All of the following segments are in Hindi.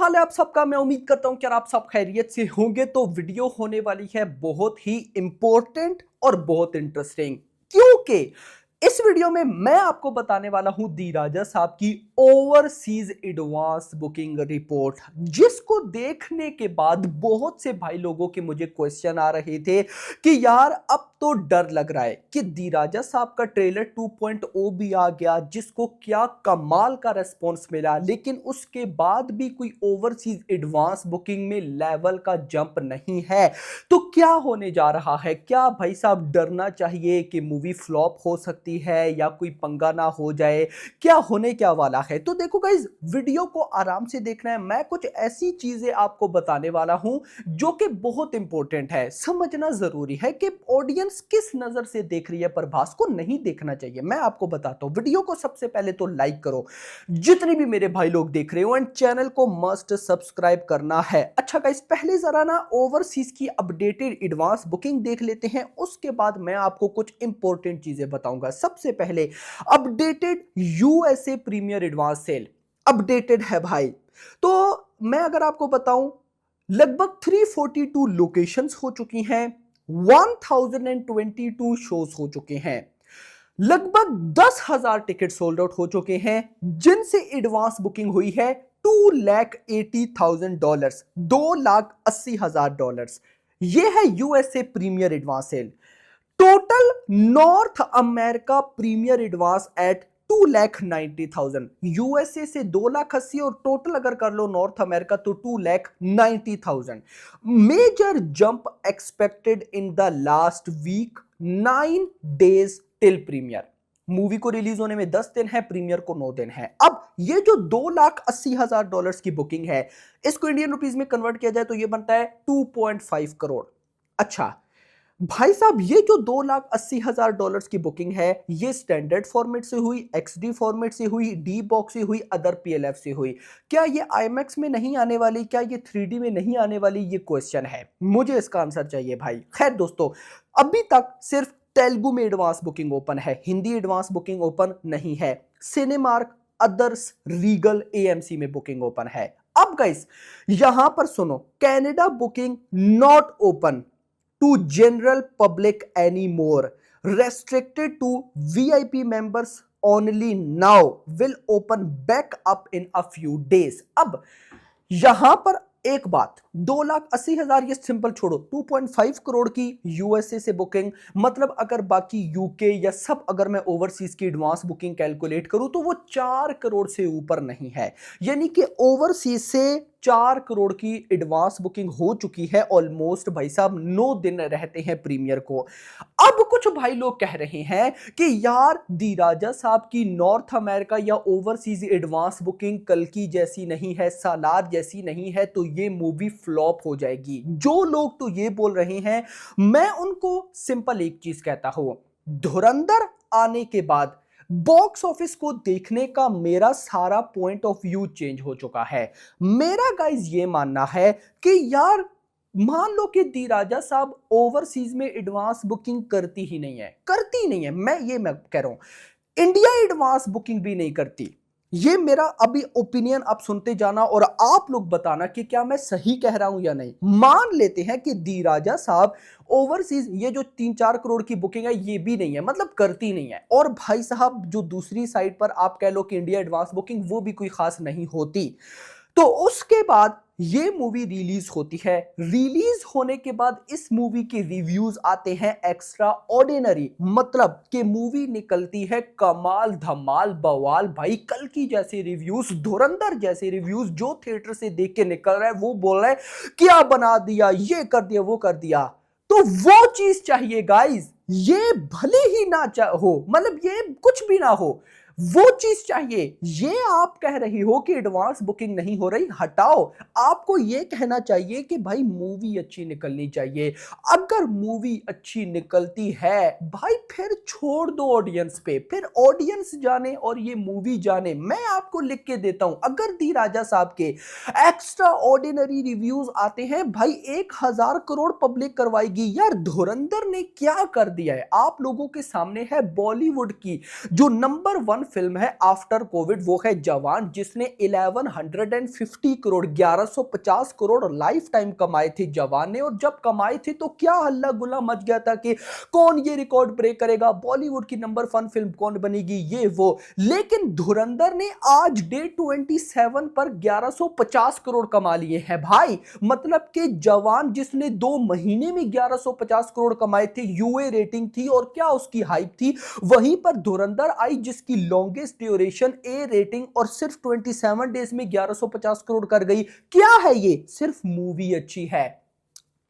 हाल है आप सबका। मैं उम्मीद करता हूं कि आप सब खैरियत से होंगे। तो वीडियो होने वाली है बहुत ही इंपॉर्टेंट और बहुत इंटरेस्टिंग, क्योंकि इस वीडियो में मैं आपको बताने वाला हूं दी राजा साहब की ओवरसीज एडवांस बुकिंग रिपोर्ट, जिसको देखने के बाद बहुत से भाई लोगों के मुझे क्वेश्चन आ रहे थे कि यार अब तो डर लग रहा है कि दी राजा साहब का ट्रेलर 2.0 भी आ गया, जिसको क्या कमाल का रेस्पॉन्स मिला, लेकिन उसके बाद भी कोई ओवरसीज एडवांस बुकिंग में लेवल का जंप नहीं है। तो क्या होने जा रहा है? क्या भाई साहब डरना चाहिए कि मूवी फ्लॉप हो सकती है या कोई पंगा ना हो जाए? क्या होने क्या वाला है? तो देखो गाइस, वीडियो को आराम से देखना है। मैं कुछ ऐसी चीजें आपको बताने वाला हूं जो कि बहुत इंपॉर्टेंट है, समझना जरूरी है कि ऑडियंस किस नजर से देख रही है। प्रभास को नहीं देखना चाहिए, मैं आपको बताता हूं। वीडियो को सबसे पहले तो लाइक करो जितने भी मेरे भाई लोग देख रहे हो, एंड चैनल को मस्ट सब्सक्राइब करना है। अच्छा गाइस, पहले जरा ना ओवरसीज की अपडेटेड एडवांस बुकिंग देख लेते हैं, उसके बाद मैं आपको कुछ इंपॉर्टेंट चीजें बताऊंगा। सबसे पहले updated USA premiere advance sale updated है भाई। तो मैं अगर आपको बताऊं, लगभग 342 लोकेशंस हो चुकी हैं, 1022 शोज हो चुके हैं, लगभग 10,000 टिकट सोल्ड आउट हो चुके हैं, जिनसे एडवांस बुकिंग हुई है $280,000, $280,000। यह है USA premiere advance sale. Total North America premiere advance at 2,90,000। USA से 2,80,000 और टोटल अगर कर लो नॉर्थ अमेरिका तो 2,90,000। Major jump expected in the last week, 9 days till premiere. Movie को रिलीज होने में 10 दिन है, प्रीमियर को 9 दिन है। अब ये जो $280,000 की बुकिंग है, इसको इंडियन रुपीज में कन्वर्ट किया जाए तो ये बनता है 2.5 करोड़। अच्छा भाई साहब, ये जो $280,000 की बुकिंग है, ये स्टैंडर्ड फॉर्मेट से हुई, एक्सडी फॉर्मेट से हुई, डी बॉक्स से हुई, अदर पीएलएफ से हुई। क्या ये आईमैक्स में नहीं आने वाली? क्या ये 3D में नहीं आने वाली? ये क्वेश्चन है, मुझे इसका आंसर चाहिए भाई। खैर दोस्तों, अभी तक सिर्फ तेलुगु में एडवांस बुकिंग ओपन है, हिंदी एडवांस बुकिंग ओपन नहीं है। सिनेमार्क, अदर्स, रीगल, एएमसी में बुकिंग ओपन है। अब गाइस यहां पर सुनो, Canada booking not open to general public anymore, restricted to VIP members only, now will open back up in a few days। अब यहां पर एक बात, 2,80,000 ये सिंपल छोड़ो, 2.5 करोड़ की यूएसए से बुकिंग, मतलब अगर बाकी यूके या सब अगर मैं ओवरसीज की एडवांस बुकिंग कैलकुलेट करूं तो वो 4 करोड़ से ऊपर नहीं है। यानी कि ओवरसीज से 4 करोड़ की एडवांस बुकिंग हो चुकी है ऑलमोस्ट। भाई साहब 9 दिन रहते हैं प्रीमियर को। अब कुछ भाई लोग कह रहे हैं कि यार दी राजा साहब की नॉर्थ अमेरिका या ओवरसीज एडवांस बुकिंग कल की जैसी नहीं है, सालार जैसी नहीं है, तो ये मूवी फ्लॉप हो जाएगी। जो लोग तो ये बोल रहे हैं, मैं उनको सिंपल एक चीज कहता हूं, धुरंधर आने के बाद बॉक्स ऑफिस को देखने का मेरा सारा पॉइंट ऑफ व्यू चेंज हो चुका है। मेरा गाइस ये मानना है कि यार मान लो कि दी राजा साहब ओवरसीज में एडवांस बुकिंग करती ही नहीं है, करती नहीं है, मैं कह रहा हूं इंडिया एडवांस बुकिंग भी नहीं करती। ये मेरा अभी ओपिनियन आप सुनते जाना और आप लोग बताना कि क्या मैं सही कह रहा हूं या नहीं। मान लेते हैं कि दी राजा साहब ओवरसीज ये जो 3-4 करोड़ की बुकिंग है ये भी नहीं है, मतलब करती नहीं है, और भाई साहब जो दूसरी साइड पर आप कह लो कि इंडिया एडवांस बुकिंग वो भी कोई खास नहीं होती, तो उसके बाद ये मूवी रिलीज होती है। रिलीज होने के बाद इस मूवी के रिव्यूज आते हैं एक्स्ट्रा ऑर्डिनरी, मतलब कि मूवी निकलती है कमाल धमाल बवाल, भाई कल की जैसे रिव्यूज, धुरंधर जैसे रिव्यूज। जो थिएटर से देख के निकल रहा है वो बोल रहा है क्या बना दिया, ये कर दिया, वो कर दिया। तो वो चीज चाहिए गाइस, ये भले ही ना हो, मतलब ये कुछ भी ना हो, वो चीज चाहिए। ये आप कह रही हो कि एडवांस बुकिंग नहीं हो रही, हटाओ। आपको ये कहना चाहिए कि भाई मूवी अच्छी निकलनी चाहिए। अगर मूवी अच्छी निकलती है भाई फिर छोड़ दो ऑडियंस पे, फिर ऑडियंस जाने और ये मूवी जाने। मैं आपको लिख के देता हूं, अगर दी राजा साहब के एक्स्ट्रा ऑर्डिनरी रिव्यूज आते हैं भाई 1,000 करोड़ पब्लिक करवाएगी। यार धुरंधर ने क्या कर दिया है? आप लोगों के सामने है बॉलीवुड की जो नंबर 1 फिल्म है आफ्टर कोविड, वो है जवान, जिसने 1150 करोड़ 1150 करोड़ लाइफ टाइम कमाए थे जवान ने। और जब कमाए थे तो क्या हल्ला गुल्ला मच गया था कि कौन ये रिकॉर्ड ब्रेक करेगा, बॉलीवुड की नंबर 1 फिल्म कौन बनेगी, ये वो। लेकिन धुरंधर ने आज डे 27 पर 1150 करोड़ कमा लिए हैं भाई। मतलब कि जवान जिसने 2 महीने में 1150 करोड़ कमाए थे, यूए रेटिंग थी और क्या उसकी हाइप थी, वहीं पर धुरंधर आई जिसकी लॉन्गेस्ट ड्यूरेशन ए रेटिंग और सिर्फ 27 डेज में 1150 करोड़ कर गई। क्या है ये? सिर्फ मूवी अच्छी है।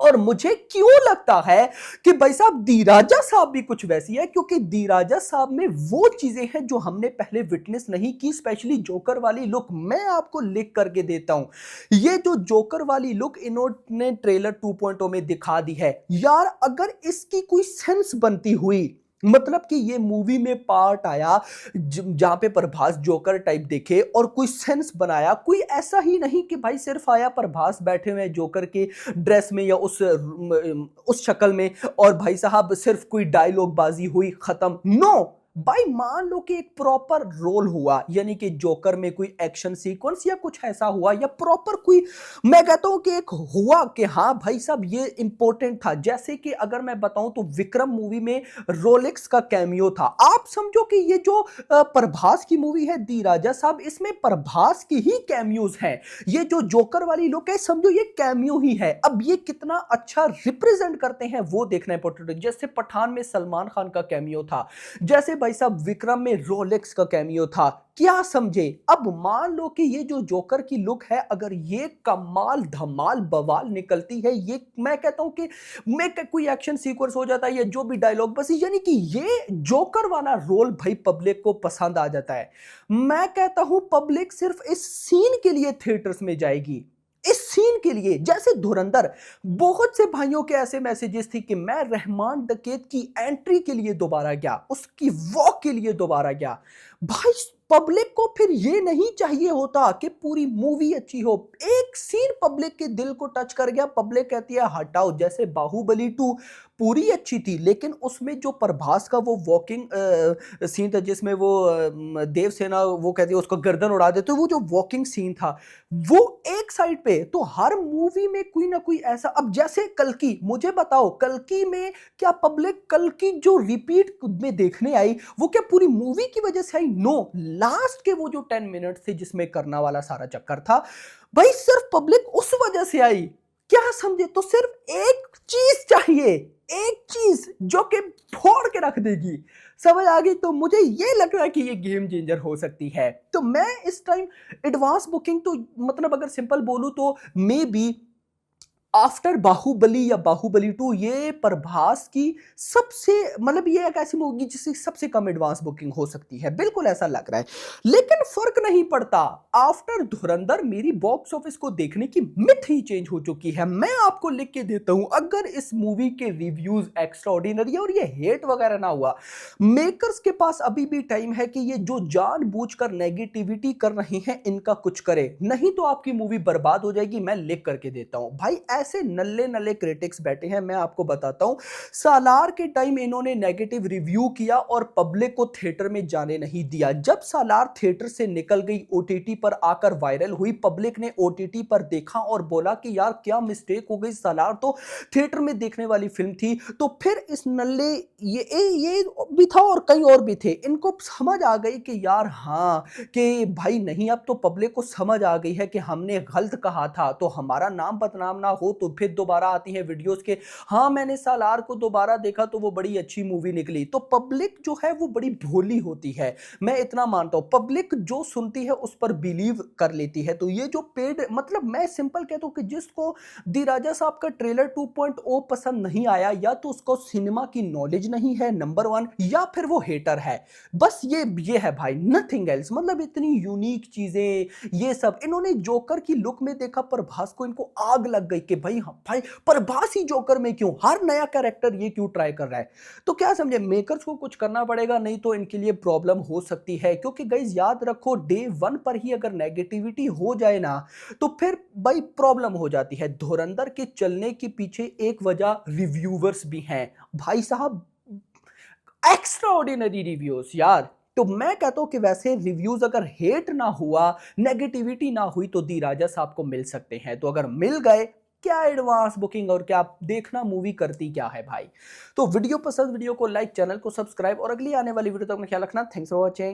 और मुझे क्यों लगता है कि भाई साहब दी राजा साहब भी कुछ वैसी है, क्योंकि दी राजा साहब में वो चीजें हैं जो हमने पहले विटनेस नहीं की, स्पेशली जोकर वाली लुक। मैं आपको लिख करके देता हूं, ये जो जोकर वाली लुक इन्होंने ट्रेलर 2.0 में दिखा दी है यार, अगर इसकी कोई सेंस बनती हुई, मतलब कि ये मूवी में पार्ट आया जहां पे प्रभास जोकर टाइप देखे और कोई सेंस बनाया, कोई ऐसा ही नहीं कि भाई सिर्फ आया प्रभास बैठे हुए जोकर के ड्रेस में या उस शक्ल में और भाई साहब सिर्फ कोई डायलॉग बाजी हुई खत्म। नो भाई, मान लो कि एक प्रॉपर रोल हुआ, यानी कि जोकर में कोई एक्शन सीक्वेंस या कुछ ऐसा हुआ, या प्रॉपर कोई, मैं कहता हूं कि एक हुआ कि हाँ भाई साहब ये इंपॉर्टेंट था। जैसे कि अगर मैं बताऊं तो विक्रम मूवी में रोलेक्स का कैमियो था। आप समझो कि ये जो प्रभास की मूवी है दी राजा साहब, इसमें प्रभास की ही कैमियोज हैं। ये जो जोकर वाली लुक है, समझो ये कैमियो ही है। अब ये कितना अच्छा रिप्रेजेंट करते हैं वो देखना इंपॉर्टेंट है। जैसे पठान में सलमान खान का कैमियो था, जैसे भाई साहब विक्रम में रोलेक्स का कैमियो था। क्या समझे? अब मान लो कि ये जो जोकर की लुक है, अगर ये कमाल धमाल बवाल निकलती है, ये मैं कहता हूं कि मैं कोई एक्शन सीक्वेंस हो जाता है या जो भी डायलॉग, बस यानी कि ये जोकर वाला रोल भाई पब्लिक को पसंद आ जाता है। मैं कहता हूं पब्लिक सिर्फ इस सीन के लिए थिएटर्स में जाएगी, इस सीन के लिए। जैसे धुरंधर, बहुत से भाइयों के ऐसे मैसेजेस थी कि मैं रहमान डकैत की एंट्री के लिए दोबारा गया, उसकी वॉक के लिए दोबारा गया। भाई पब्लिक को फिर ये नहीं चाहिए होता कि पूरी मूवी अच्छी हो, एक सीन पब्लिक के दिल को टच कर गया, पब्लिक कहती है हटाओ। जैसे बाहुबली 2 पूरी अच्छी थी, लेकिन उसमें जो प्रभास का वो वॉकिंग सीन था, जिसमें वो देवसेना वो कहती है उसको गर्दन उड़ा देते, तो वो जो वॉकिंग सीन था वो एक साइड पे। तो हर मूवी में कोई ना कोई ऐसा, अब जैसे कल्कि, मुझे बताओ कल्कि में क्या पब्लिक कल्कि जो रिपीट में देखने आई वो क्या पूरी मूवी की वजह से आई? नो, लास्ट के वो जो 10 मिनट थे जिसमें करना वाला सारा चक्कर था भाई, सिर्फ पब्लिक उस वजह से आई। क्या समझे? तो सिर्फ एक चीज चाहिए, एक चीज जो कि फोड़ के रख देगी। समझ आ गई? तो मुझे ये लग रहा है कि ये गेम चेंजर हो सकती है। तो मैं इस टाइम एडवांस बुकिंग तो मतलब अगर सिंपल बोलूं तो मे बी आफ्टर बाहुबली या बाहुबली 2 ये प्रभास की सबसे, मतलब ये एक ऐसी मूवी जिसकी सबसे कम एडवांस बुकिंग हो सकती है, बिल्कुल ऐसा लग रहा है। लेकिन फर्क नहीं पड़ता, आफ्टर धुरंधर मेरी बॉक्स ऑफिस को देखने की मिथ ही चेंज हो चुकी है। मैं आपको लिख के देता हूं, अगर इस मूवी के रिव्यूज एक्स्ट्रा ऑर्डिनरी और ये हेट वगैरह ना हुआ, मेकर्स के पास अभी भी टाइम है कि ये जो जानबूझकर नेगेटिविटी कर रहे हैं इनका कुछ करे, नहीं तो आपकी मूवी बर्बाद हो जाएगी। मैं लिख करके देता हूं भाई, ऐसे नल्ले नल्ले क्रिटिक्स बैठे हैं। मैं आपको बताता हूं, सालार के टाइम इन्होंने नेगेटिव रिव्यू किया और पब्लिक को थिएटर में जाने नहीं दिया। जब सालार थिएटर से निकल गई, ओटीटी पर आकर वायरल हुई, पब्लिक ने ओटीटी पर देखा और बोला कि यार क्या मिस्टेक हो गई, सालार तो थिएटर में देखने वाली फिल्म थी। तो फिर इस नल्ले ये भी था और कई और भी थे, इनको समझ आ गई कि यार हाँ, कि भाई नहीं, अब तो पब्लिक को समझ आ गई है कि हमने गलत कहा था, तो हमारा नाम बदनाम ना हो। तो फिर दोबारा आती है वीडियोस के, हाँ मैंने सालार को दोबारा देखा तो वो बड़ी अच्छी मूवी निकली। तो पब्लिक जो है वो बड़ी भोली होती है, मैं इतना मानता हूं। पब्लिक जो सुनती है उस पर बिलीव कर लेती है। तो ये जो पेड, मतलब मैं सिंपल कहता हूं कि जिसको दी राजा साहब का ट्रेलर 2.0 पसंद नहीं आया, या तो उसको सिनेमा की नॉलेज नहीं है नंबर 1, या फिर वो हेटर है। बस ये है भाई, नथिंग एल्स। मतलब इतनी यूनिक चीजें ये सब इन्होंने जोकर की लुक में देखा, प्रभास को इनको आग लग गई कि भाई हाँ भाई प्रभास ही जोकर में क्यों, हर नया कैरेक्टर ये क्यों ट्राई कर रहा है। तो क्या समझे, मेकर्स को कुछ करना पड़ेगा, नहीं तो इनके लिए प्रॉब्लम हो सकती है। क्योंकि गाइस याद रखो, डे 1 पर ही अगर नेगेटिविटी हो जाए ना, तो फिर भाई प्रॉब्लम हो जाती है। धुरंधर के चलने के पीछे एक वजह रिव्यूवर्स भी हैं भाई साहब, एक्स्ट्रा ऑर्डिनरी रिव्यूज यार। तो मैं कहता हूं कि वैसे रिव्यूज अगर हेट ना हुआ, नेगेटिविटी ना हुई, तो दी राजस आपको मिल सकते हैं। तो अगर मिल गए, क्या एडवांस बुकिंग और क्या देखना मूवी करती क्या है भाई। तो वीडियो पसंद, वीडियो को लाइक, चैनल को सब्सक्राइब और अगली आने वाली वीडियो तक में ख्याल रखना। Thanks for watching.